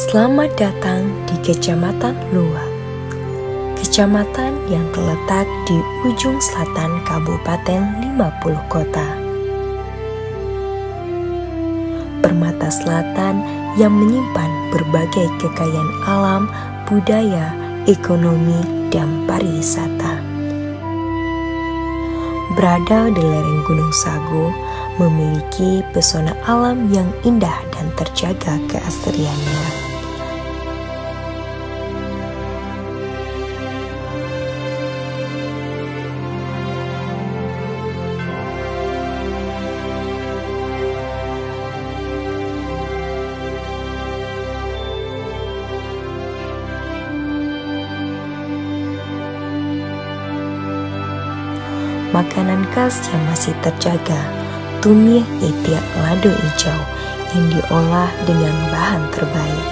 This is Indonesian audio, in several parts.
Selamat datang di Kecamatan Luak, kecamatan yang terletak di ujung selatan Kabupaten 50 Kota. Permata selatan yang menyimpan berbagai kekayaan alam, budaya, ekonomi, dan pariwisata. Berada di lereng Gunung Sago, memiliki pesona alam yang indah dan terjaga keasriannya. Makanan khas yang masih terjaga, tumis itiak lado hijau yang diolah dengan bahan terbaik.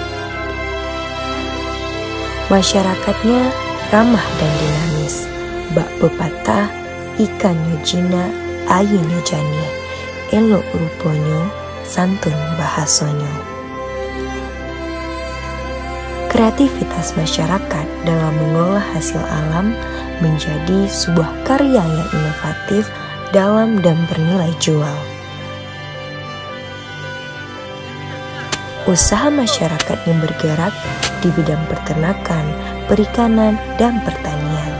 Masyarakatnya ramah dan dinamis, bak pepatah, ikan nyojina, ayu nyojane, elok ruponyo, santun bahasonyo. Kreativitas masyarakat dalam mengolah hasil alam menjadi sebuah karya yang inovatif dalam dan bernilai jual. Usaha masyarakat yang bergerak di bidang peternakan, perikanan, dan pertanian.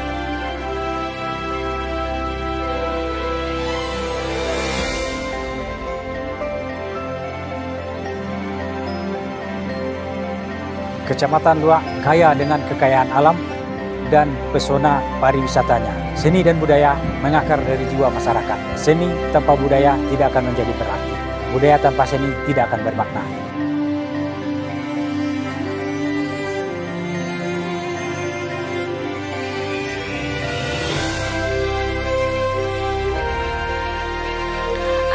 Kecamatan Luak kaya dengan kekayaan alam dan pesona pariwisatanya. Seni dan budaya mengakar dari jiwa masyarakat. Seni tanpa budaya tidak akan menjadi berarti. Budaya tanpa seni tidak akan bermakna.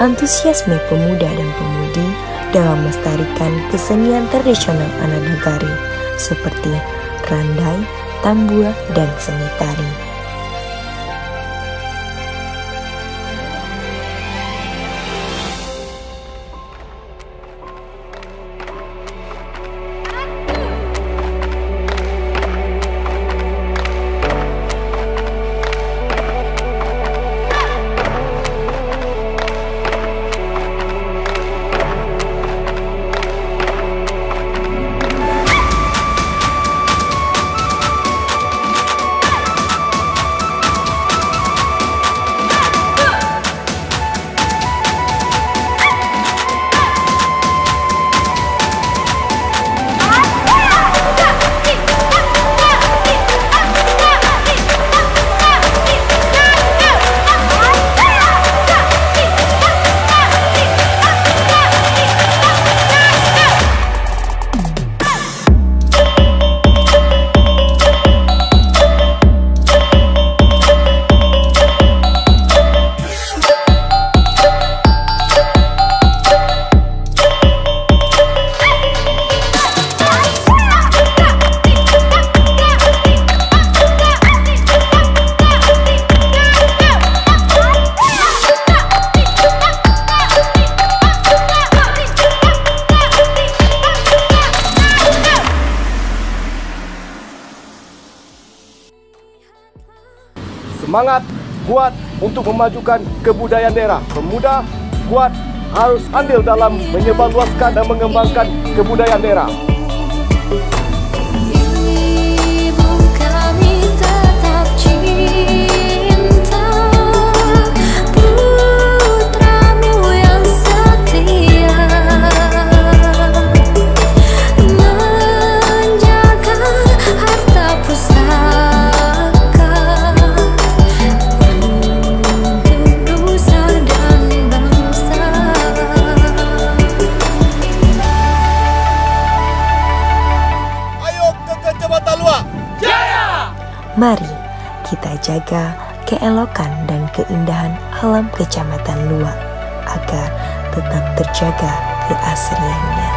Antusiasme pemuda dan pemudi dalam melestarikan kesenian tradisional anak negari seperti randai, tambua, dan seni tari. Semangat, kuat untuk memajukan kebudayaan daerah. Pemuda, kuat, harus andil dalam menyebarluaskan dan mengembangkan kebudayaan daerah. Mari kita jaga keelokan dan keindahan alam Kecamatan Luak agar tetap terjaga keasriannya.